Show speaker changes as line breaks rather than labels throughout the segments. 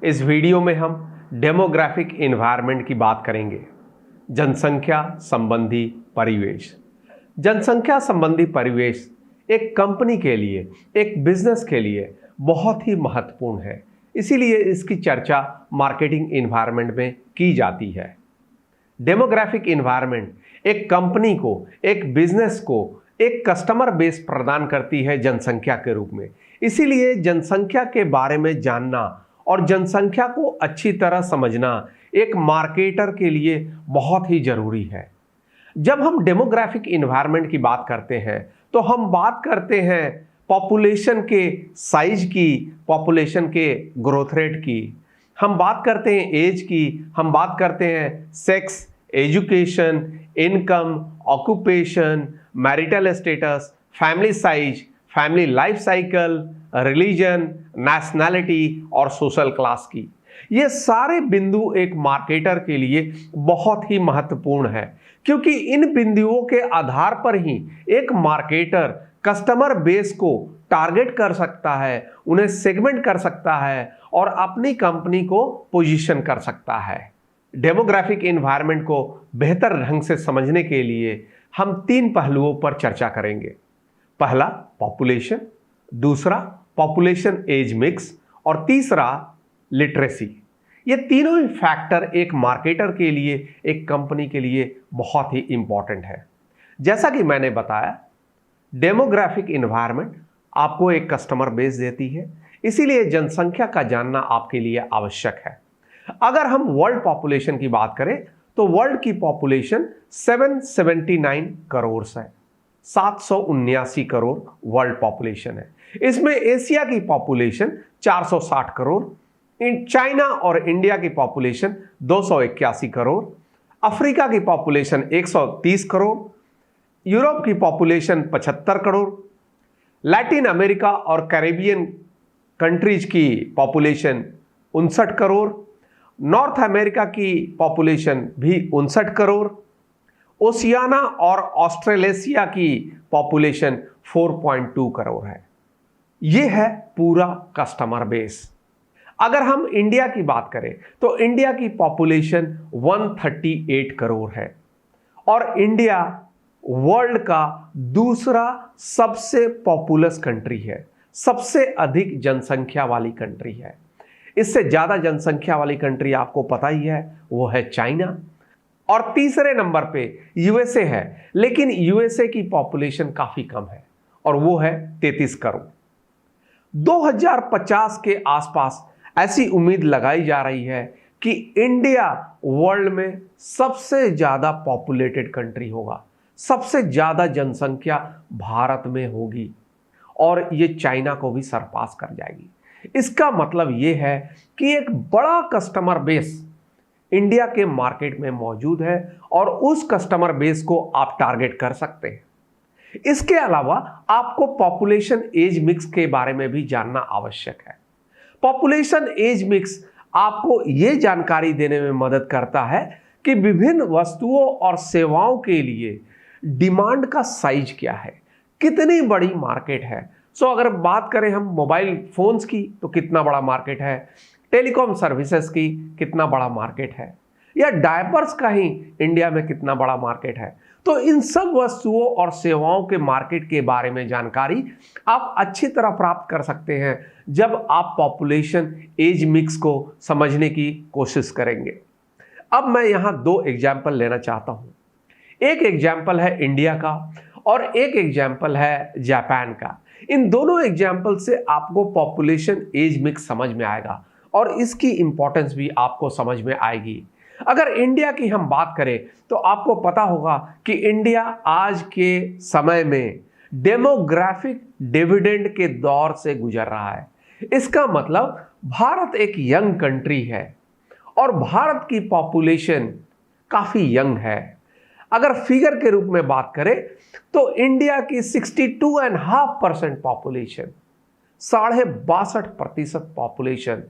इस वीडियो में हम डेमोग्राफिक एनवायरनमेंट की बात करेंगे। जनसंख्या संबंधी परिवेश। जनसंख्या संबंधी परिवेश एक कंपनी के लिए, एक बिजनेस के लिए बहुत ही महत्वपूर्ण है, इसीलिए इसकी चर्चा मार्केटिंग एनवायरनमेंट में की जाती है। डेमोग्राफिक एनवायरनमेंट एक कंपनी को, एक बिजनेस को एक कस्टमर बेस प्रदान करती है जनसंख्या के रूप में। इसीलिए जनसंख्या के बारे में जानना और जनसंख्या को अच्छी तरह समझना एक मार्केटर के लिए बहुत ही जरूरी है। जब हम डेमोग्राफिक एनवायरनमेंट की बात करते हैं तो हम बात करते हैं पॉपुलेशन के साइज की, पॉपुलेशन के ग्रोथ रेट की, हम बात करते हैं एज की, हम बात करते हैं sex, education, income, occupation, marital status, family size, family life cycle, religion, nationality और सोशल क्लास की। ये सारे बिंदु एक मार्केटर के लिए बहुत ही महत्वपूर्ण है, क्योंकि इन बिंदुओं के आधार पर ही एक मार्केटर कस्टमर बेस को टारगेट कर सकता है, उन्हें सेगमेंट कर सकता है और अपनी कंपनी को पोजीशन कर सकता है। डेमोग्राफिक एनवायरनमेंट को बेहतर ढंग से समझने के लिए हम 3 पहलुओं पर चर्चा करेंगे। पहला पॉपुलेशन, दूसरा पॉपुलेशन एज मिक्स और तीसरा लिटरेसी। ये तीनों ही फैक्टर एक मार्केटर के लिए, एक कंपनी के लिए बहुत ही इंपॉर्टेंट है। जैसा कि मैंने बताया, डेमोग्राफिक एनवायरनमेंट आपको एक कस्टमर बेस देती है, इसीलिए जनसंख्या का जानना आपके लिए आवश्यक है। अगर हम वर्ल्ड पॉपुलेशन की बात करें तो वर्ल्ड की पॉपुलेशन 779 करोड़ है, 779 करोड़ वर्ल्ड पॉपुलेशन है। इसमें एशिया की पॉपुलेशन 460 करोड़, चाइना और इंडिया की पॉपुलेशन 281 करोड़, अफ्रीका की पॉपुलेशन 130 करोड़, यूरोप की पॉपुलेशन 75 करोड़, लैटिन अमेरिका और कैरेबियन कंट्रीज की पॉपुलेशन 59 करोड़, नॉर्थ अमेरिका की पॉपुलेशन भी 59 करोड़, ओशियाना और ऑस्ट्रेलेशिया की पॉपुलेशन 4.2 करोड़ है। यह है पूरा कस्टमर बेस। अगर हम इंडिया की बात करें तो इंडिया की पॉपुलेशन 138 करोड़ है और इंडिया वर्ल्ड का दूसरा सबसे पॉपुलस कंट्री है, सबसे अधिक जनसंख्या वाली कंट्री है। इससे ज्यादा जनसंख्या वाली कंट्री आपको पता ही है, वो है चाइना। और तीसरे नंबर पे यूएसए है, लेकिन यूएसए की पॉपुलेशन काफी कम है और वो है 33 करोड़। 2050 के आसपास ऐसी उम्मीद लगाई जा रही है कि इंडिया वर्ल्ड में सबसे ज्यादा पॉपुलेटेड कंट्री होगा, सबसे ज्यादा जनसंख्या भारत में होगी और ये चाइना को भी सरपास कर जाएगी। इसका मतलब ये है कि एक बड़ा कस्टमर बेस इंडिया के मार्केट में मौजूद है और उस कस्टमर बेस को आप टारगेट कर सकते हैं। इसके अलावा आपको पॉपुलेशन एज मिक्स के बारे में भी जानना आवश्यक है। पॉपुलेशन एज मिक्स आपको यह जानकारी देने में मदद करता है कि विभिन्न वस्तुओं और सेवाओं के लिए डिमांड का साइज क्या है, कितनी बड़ी मार्केट है। अगर बात करें हम मोबाइल फोन्स की तो कितना बड़ा मार्केट है, टेलीकॉम सर्विसेज की कितना बड़ा मार्केट है, या डायपर्स का ही इंडिया में कितना बड़ा मार्केट है। तो इन सब वस्तुओं और सेवाओं के मार्केट के बारे में जानकारी आप अच्छी तरह प्राप्त कर सकते हैं जब आप पॉपुलेशन एज मिक्स को समझने की कोशिश करेंगे। अब मैं यहां 2 एग्जाम्पल लेना चाहता हूं। एक एग्जाम्पल है इंडिया का और एक एग्जाम्पल है जापान का। इन दोनों एग्जाम्पल से आपको पॉपुलेशन एज मिक्स समझ में आएगा और इसकी इंपॉर्टेंस भी आपको समझ में आएगी। अगर इंडिया की हम बात करें तो आपको पता होगा कि इंडिया आज के समय में डेमोग्राफिक डिविडेंड के दौर से गुजर रहा है। इसका मतलब भारत एक यंग कंट्री है और भारत की पॉपुलेशन काफी यंग है। अगर फिगर के रूप में बात करें तो इंडिया की 62.5% पॉपुलेशन, 62.5% पॉपुलेशन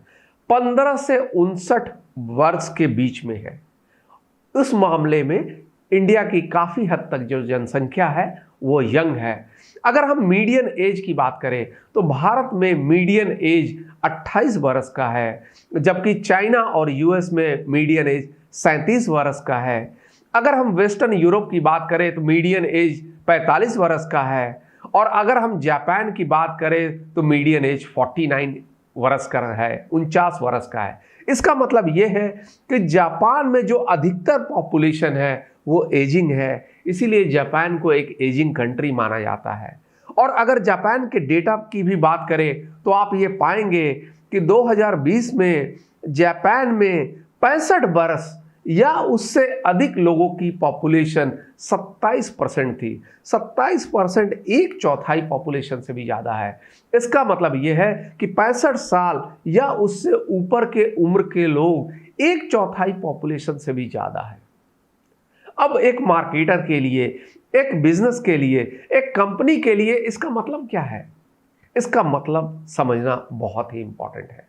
15 से 59 वर्ष के बीच में है। उस मामले में इंडिया की काफी हद तक जो जनसंख्या है वो यंग है। अगर हम मीडियन एज की बात करें तो भारत में मीडियन एज 28 वर्ष का है, जबकि चाइना और यूएस में मीडियन एज 37 वर्ष का है। अगर हम वेस्टर्न यूरोप की बात करें तो मीडियन एज 45 वर्ष का है, और अगर हम जापान की बात करें तो मीडियन एज 49 वर्ष का है, 49 वर्ष का है। इसका मतलब यह है कि जापान में जो अधिकतर पॉपुलेशन है वो एजिंग है, इसीलिए जापान को एक एजिंग कंट्री माना जाता है। और अगर जापान के डेटा की भी बात करें तो आप ये पाएंगे कि 2020 में जापान में 65 वर्ष या उससे अधिक लोगों की पॉपुलेशन 27% थी। 27%, एक चौथाई पॉपुलेशन से भी ज़्यादा है। इसका मतलब यह है कि 65 साल या उससे ऊपर के उम्र के लोग एक चौथाई पॉपुलेशन से भी ज़्यादा है। अब एक मार्केटर के लिए, एक बिजनेस के लिए, एक कंपनी के लिए इसका मतलब क्या है? इसका मतलब समझना बहुत ही इंपॉर्टेंट है।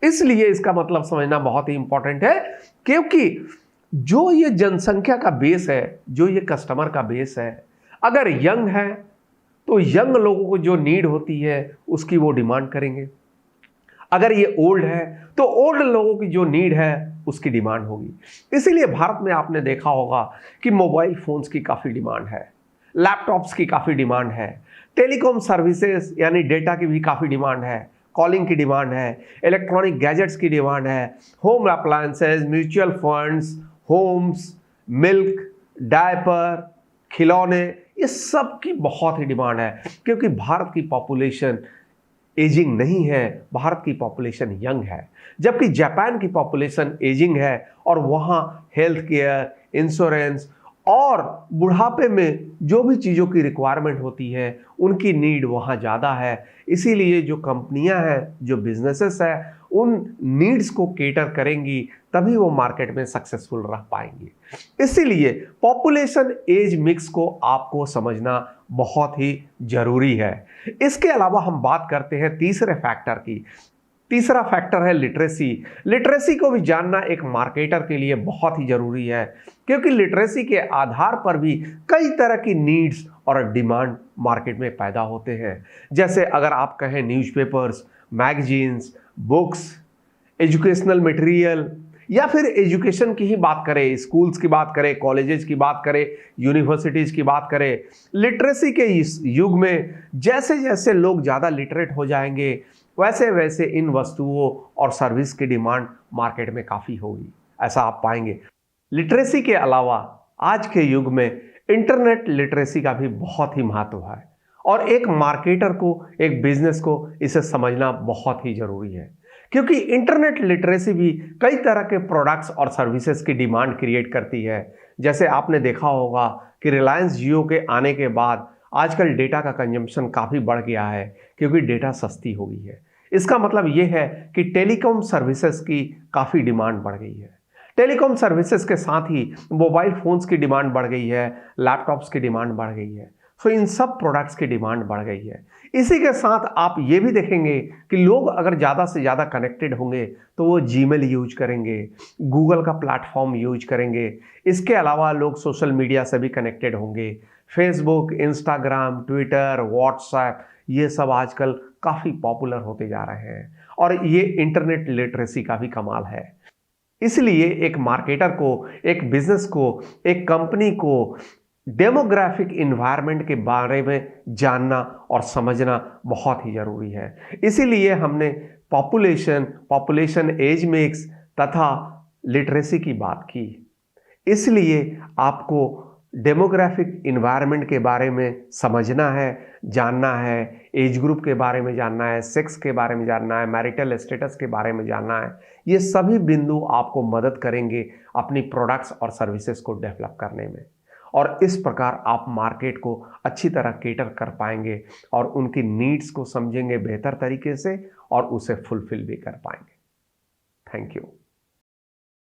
इसलिए इसका मतलब समझना बहुत ही इंपॉर्टेंट है क्योंकि जो ये जनसंख्या का बेस है, जो ये कस्टमर का बेस है, अगर यंग है तो यंग लोगों को जो नीड होती है उसकी वो डिमांड करेंगे। अगर ये ओल्ड है तो ओल्ड लोगों की जो नीड है उसकी डिमांड होगी। इसीलिए भारत में आपने देखा होगा कि मोबाइल फोन्स की काफ़ी डिमांड है, लैपटॉप्स की काफ़ी डिमांड है, टेलीकॉम सर्विसेज यानी डेटा की भी काफ़ी डिमांड है, कॉलिंग की डिमांड है, इलेक्ट्रॉनिक गैजेट्स की डिमांड है, home appliances, mutual funds, homes, milk, diaper, खिलौने, ये सब की बहुत ही डिमांड है क्योंकि भारत की पॉपुलेशन एजिंग नहीं है, भारत की पॉपुलेशन यंग है। जबकि जापान की पॉपुलेशन एजिंग है और वहाँ हेल्थ केयर, इंश्योरेंस और बुढ़ापे में जो भी चीज़ों की रिक्वायरमेंट होती है उनकी नीड वहाँ ज़्यादा है। इसीलिए जो कंपनियां हैं, जो बिजनेसेस हैं, उन नीड्स को केटर करेंगी तभी वो मार्केट में सक्सेसफुल रह पाएंगी। इसीलिए पॉपुलेशन एज मिक्स को आपको समझना बहुत ही जरूरी है। इसके अलावा हम बात करते हैं तीसरे फैक्टर की। तीसरा फैक्टर है लिटरेसी। लिटरेसी को भी जानना एक मार्केटर के लिए बहुत ही जरूरी है क्योंकि लिटरेसी के आधार पर भी कई तरह की नीड्स और डिमांड मार्केट में पैदा होते हैं। जैसे अगर आप कहें newspapers, magazines, books, educational material, या फिर एजुकेशन की ही बात करें, स्कूल्स की बात करें, कॉलेजेस की बात करें, यूनिवर्सिटीज़ की बात करें, लिटरेसी के इस युग में जैसे जैसे लोग ज़्यादा लिटरेट हो जाएंगे वैसे वैसे इन वस्तुओं और सर्विस की डिमांड मार्केट में काफ़ी होगी, ऐसा आप पाएंगे। लिटरेसी के अलावा आज के युग में इंटरनेट लिटरेसी का भी बहुत ही महत्व है और एक मार्केटर को, एक बिजनेस को इसे समझना बहुत ही ज़रूरी है क्योंकि इंटरनेट लिटरेसी भी कई तरह के प्रोडक्ट्स और सर्विसेज की डिमांड क्रिएट करती है। जैसे आपने देखा होगा कि रिलायंस जियो के आने के बाद आजकल डेटा का कंजम्पशन काफ़ी बढ़ गया है क्योंकि डेटा सस्ती हो गई है। इसका मतलब ये है कि टेलीकॉम सर्विसेज की काफ़ी डिमांड बढ़ गई है। टेलीकॉम सर्विसेज के साथ ही मोबाइल फ़ोन्स की डिमांड बढ़ गई है, लैपटॉप्स की डिमांड बढ़ गई है। सो इन सब प्रोडक्ट्स की डिमांड बढ़ गई है। इसी के साथ आप ये भी देखेंगे कि लोग अगर ज़्यादा से ज़्यादा कनेक्टेड होंगे तो वो जीमेल यूज करेंगे, गूगल का प्लेटफॉर्म यूज करेंगे। इसके अलावा लोग सोशल मीडिया से भी कनेक्टेड होंगे, फेसबुक, इंस्टाग्राम, ट्विटर, व्हाट्सएप, ये सब आजकल काफ़ी पॉपुलर होते जा रहे हैं और ये इंटरनेट लिटरेसी का भी कमाल है। इसलिए एक मार्केटर को, एक बिजनेस को, एक कंपनी को डेमोग्राफिक इन्वायरमेंट के बारे में जानना और समझना बहुत ही ज़रूरी है। इसीलिए हमने पॉपुलेशन एज मिक्स तथा लिटरेसी की बात की। इसलिए आपको डेमोग्राफिक इन्वायरमेंट के बारे में समझना है, जानना है, एज ग्रुप के बारे में जानना है, सेक्स के बारे में जानना है, मैरिटल स्टेटस के बारे में जानना है। ये सभी बिंदु आपको मदद करेंगे अपनी प्रोडक्ट्स और सर्विसेज को डेवलप करने में और इस प्रकार आप मार्केट को अच्छी तरह केटर कर पाएंगे और उनकी नीड्स को समझेंगे बेहतर तरीके से और उसे फुलफिल भी कर पाएंगे। Thank you.